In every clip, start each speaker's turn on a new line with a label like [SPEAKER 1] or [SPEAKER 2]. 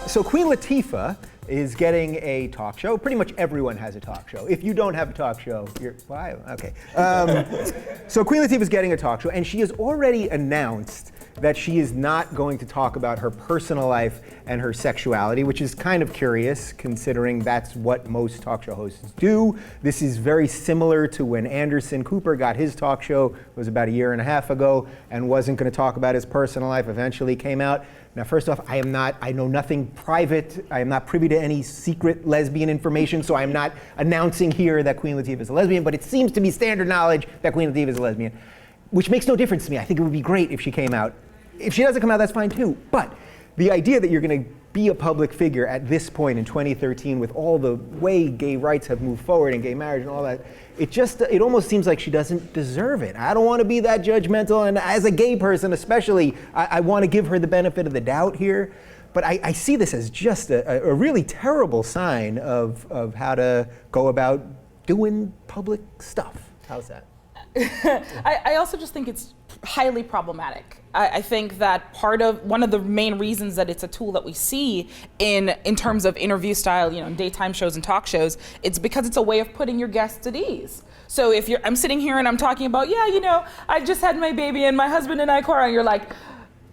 [SPEAKER 1] So Queen Latifah is getting a talk show. Pretty much everyone has a talk show. If you don't have a talk show, you're, well, okay. So Queen Latifah is getting a talk show, and she has already announced that she is not going to talk about her personal life and her sexuality, which is kind of curious considering that's what most talk show hosts do. This is very similar to when Anderson Cooper got his talk show, it was about a year and a half ago, and wasn't going to talk about his personal life, eventually came out. Now, first off, I know nothing private. I am not privy to any secret lesbian information, so I am not announcing here that Queen Latifah is a lesbian, but it seems to be standard knowledge that Queen Latifah is a lesbian, which makes no difference to me. I think it would be great if she came out. If she doesn't come out, that's fine too. But the idea that you're going to be a public figure at this point in 2013 with all the way gay rights have moved forward and gay marriage and all that, it almost seems like she doesn't deserve it. I don't want to be that judgmental, and as a gay person especially, I want to give her the benefit of the doubt here. But I see this as just a really terrible sign of how to go about doing public stuff. How's that?
[SPEAKER 2] I also just think it's highly problematic. I think that one of the main reasons that it's a tool that we see in terms of interview style, daytime shows and talk shows, it's because it's a way of putting your guests at ease. So if I'm sitting here and I'm talking about, I just had my baby and my husband and I quarreled, and you're like,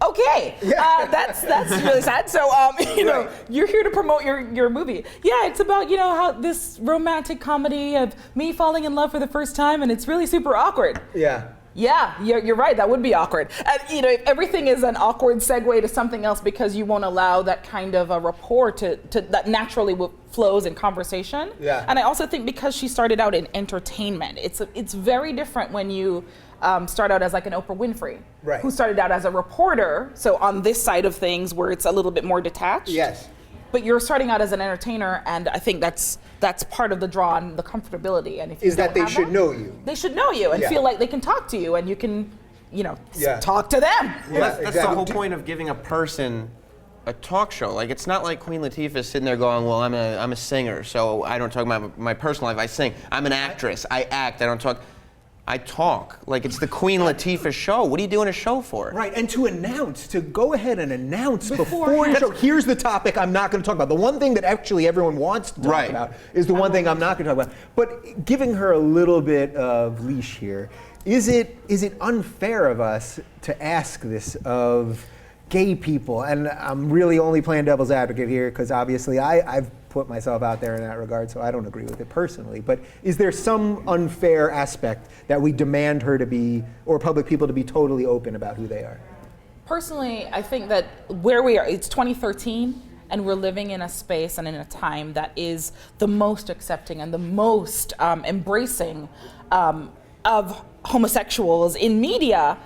[SPEAKER 2] okay, that's really sad. So,
[SPEAKER 1] right.
[SPEAKER 2] You're here to promote your movie. Yeah, it's about, how this romantic comedy of me falling in love for the first time, and it's really super awkward.
[SPEAKER 1] Yeah.
[SPEAKER 2] Yeah, you're right. That would be awkward. And everything is an awkward segue to something else because you won't allow that kind of a rapport that naturally flows in conversation.
[SPEAKER 1] Yeah.
[SPEAKER 2] And I also think because she started out in entertainment, it's very different when you start out as like an Oprah Winfrey,
[SPEAKER 1] right,
[SPEAKER 2] who started out as a reporter. So on this side of things, where it's a little bit more detached.
[SPEAKER 1] Yes.
[SPEAKER 2] But you're starting out as an entertainer, and I think that's part of the draw and the comfortability. And if you
[SPEAKER 1] that they should know you.
[SPEAKER 2] They should know you and feel like they can talk to you, and you can, talk to them.
[SPEAKER 3] Well, that's the whole point of giving a person a talk show. Like, it's not like Queen Latifah is sitting there going, well, I'm a singer, so I don't talk about my personal life. I sing. I'm an actress. I act. I don't talk. I talk. Like, it's the Queen Latifah show. What are you doing a show for?
[SPEAKER 1] Right, and to go ahead and announce before the show, here's the topic I'm not going to talk about. The one thing that actually everyone wants to talk about is the one thing I'm not going to talk about. But giving her a little bit of leash here, is it unfair of us to ask this of gay people? And I'm really only playing devil's advocate here because obviously I've put myself out there in that regard, so I don't agree with it personally. But is there some unfair aspect that we demand her to be, or public people to be totally open about who they are?
[SPEAKER 2] Personally, I think that where we are, it's 2013, and we're living in a space and in a time that is the most accepting and the most embracing of homosexuals in media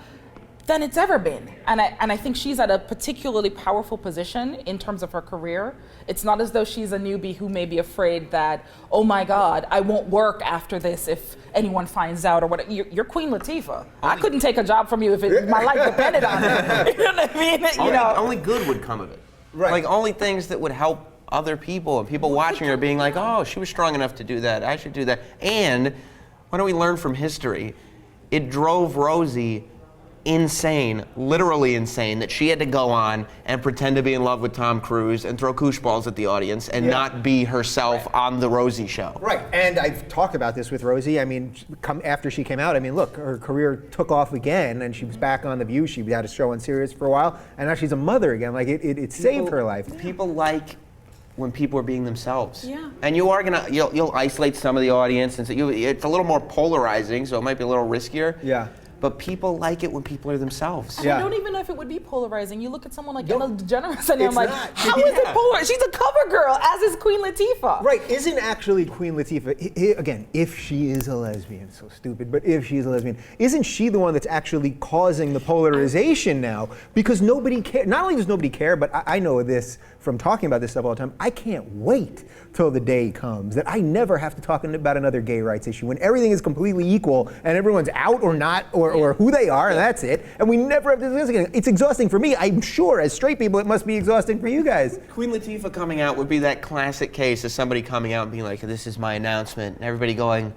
[SPEAKER 2] than it's ever been. And I think she's at a particularly powerful position in terms of her career. It's not as though she's a newbie who may be afraid that, oh my God, I won't work after this if anyone finds out or whatever. You're Queen Latifah. I couldn't take a job from you if my life depended on it. You know what I mean?
[SPEAKER 3] Only good would come of it.
[SPEAKER 1] Right.
[SPEAKER 3] Like, only things that would help other people and people watching her being like, oh, she was strong enough to do that. I should do that. And why don't we learn from history? It drove Rosie insane, literally insane, that she had to go on and pretend to be in love with Tom Cruise and throw koosh balls at the audience and not be herself on the Rosie show.
[SPEAKER 1] Right, and I've talked about this with Rosie. I mean, after she came out, look, her career took off again, and she was back on The View. She had a show on Sirius for a while, and now she's a mother again. Like, it saved her life.
[SPEAKER 3] People like when people are being themselves.
[SPEAKER 2] Yeah.
[SPEAKER 3] And you are you'll isolate some of the audience, and so it's a little more polarizing, so it might be a little riskier.
[SPEAKER 1] Yeah.
[SPEAKER 3] But people like it when people are themselves.
[SPEAKER 2] I don't even know if it would be polarizing. You look at someone like Ellen DeGeneres and I'm like,
[SPEAKER 1] not.
[SPEAKER 2] how is it polarizing? She's a cover girl, as is Queen Latifah.
[SPEAKER 1] Right, isn't actually Queen Latifah, again, if she is a lesbian, so stupid, but if she's a lesbian, isn't she the one that's actually causing the polarization now? Because nobody cares. Not only does nobody care, but I know this from talking about this stuff all the time. I can't wait till the day comes that I never have to talk about another gay rights issue, when everything is completely equal and everyone's out or not, or who they are, and that's it. And we never have to discuss it again. It's exhausting for me. I'm sure as straight people it must be exhausting for you guys.
[SPEAKER 3] Queen Latifah coming out would be that classic case of somebody coming out and being like, this is my announcement, and everybody going,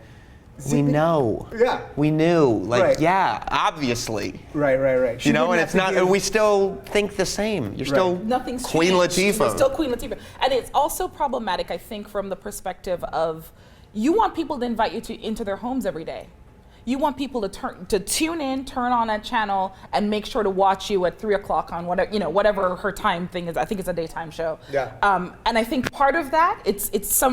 [SPEAKER 3] we know.
[SPEAKER 1] Yeah.
[SPEAKER 3] We knew. Like,
[SPEAKER 1] Right.
[SPEAKER 3] yeah, obviously.
[SPEAKER 1] Right. She
[SPEAKER 3] You know,
[SPEAKER 1] didn't
[SPEAKER 3] and
[SPEAKER 1] have
[SPEAKER 3] it's
[SPEAKER 1] to
[SPEAKER 3] not,
[SPEAKER 1] give-
[SPEAKER 3] we still think the same. You're still
[SPEAKER 2] Nothing's
[SPEAKER 3] Queen
[SPEAKER 2] changed.
[SPEAKER 3] Latifah.
[SPEAKER 2] You're still Queen Latifah. And it's also problematic, I think, from the perspective of you want people to invite you into their homes every day. You want people to tune in, turn on a channel, and make sure to watch you at 3 o'clock on whatever her time thing is. I think it's a daytime show.
[SPEAKER 1] Yeah.
[SPEAKER 2] And I think part of that it's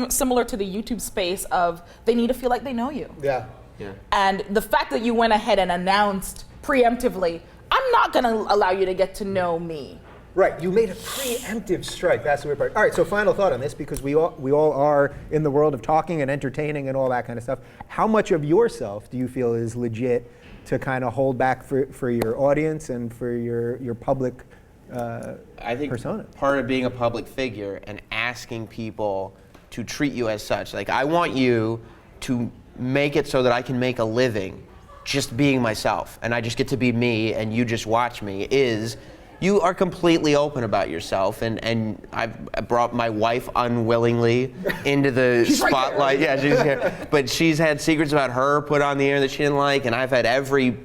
[SPEAKER 2] similar to the YouTube space of they need to feel like they know you.
[SPEAKER 1] Yeah.
[SPEAKER 3] Yeah.
[SPEAKER 2] And the fact that you went ahead and announced preemptively, I'm not going to allow you to get to know me.
[SPEAKER 1] Right, you made a preemptive strike. That's the weird part. All right, so final thought on this, because we all are in the world of talking and entertaining and all that kind of stuff. How much of yourself do you feel is legit to kind of hold back for your audience and for your public
[SPEAKER 3] I think
[SPEAKER 1] persona?
[SPEAKER 3] part of being a public figure and asking people to treat you as such. Like, I want you to make it so that I can make a living just being myself, and I just get to be me, and you just watch me, is you are completely open about yourself, and I brought my wife unwillingly into the spotlight.
[SPEAKER 1] Right
[SPEAKER 3] yeah, she's here. But she's had secrets about her put on the air that she didn't like, and I've had every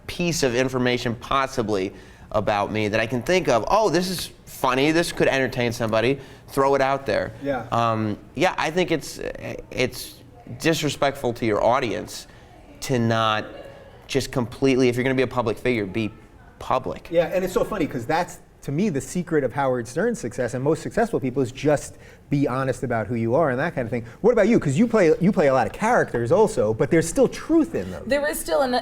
[SPEAKER 3] piece of information possibly about me that I can think of. Oh, this is funny. This could entertain somebody. Throw it out there.
[SPEAKER 1] Yeah.
[SPEAKER 3] Yeah, I think it's disrespectful to your audience to not just completely, if you're going to be a public figure, be public.
[SPEAKER 1] Yeah, and it's so funny because that's, to me, the secret of Howard Stern's success and most successful people is just be honest about who you are and that kind of thing. What about you? Because you play a lot of characters also, but there's still truth in them.
[SPEAKER 2] There is still an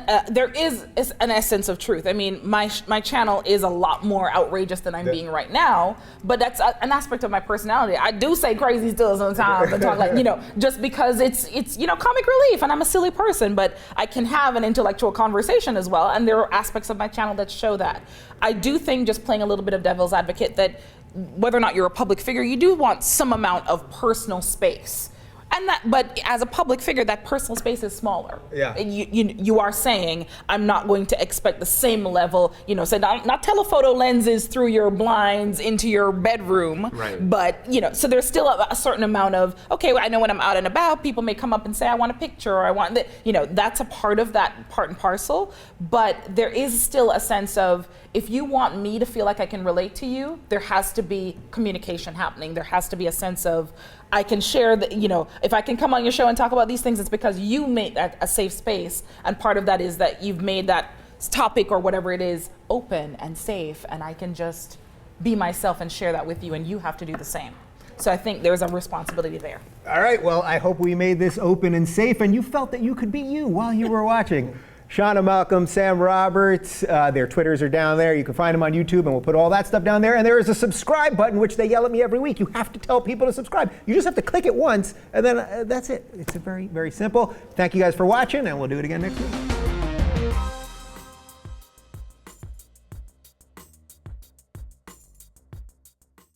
[SPEAKER 2] essence of truth. I mean, my channel is a lot more outrageous than I'm being right now, but that's an aspect of my personality. I do say crazy still sometimes and talk like, just because it's comic relief and I'm a silly person, but I can have an intellectual conversation as well, and there are aspects of my channel that show that. I do think, just playing a little bit of devil's advocate, that whether or not you're a public figure, you do want some amount of personal space. But as a public figure, that personal space is smaller.
[SPEAKER 1] Yeah.
[SPEAKER 2] You are saying, I'm not going to expect the same level, say not telephoto lenses through your blinds into your bedroom.
[SPEAKER 3] Right.
[SPEAKER 2] But, so there's still a certain amount of, okay, I know when I'm out and about, people may come up and say, I want a picture, or I want that, that's a part of that part and parcel. But there is still a sense of, if you want me to feel like I can relate to you, there has to be communication happening. There has to be a sense of, I can share that, if I can come on your show and talk about these things, it's because you made that a safe space. And part of that is that you've made that topic or whatever it is open and safe, and I can just be myself and share that with you, and you have to do the same. So I think there's a responsibility there.
[SPEAKER 1] All right, well, I hope we made this open and safe, and you felt that you could be you while you were watching. Shanna Malcolm, Sam Roberts, their Twitters are down there. You can find them on YouTube, and we'll put all that stuff down there. And there is a subscribe button, which they yell at me every week. You have to tell people to subscribe. You just have to click it once, and then that's it. It's very, very simple. Thank you guys for watching, and we'll do it again next week.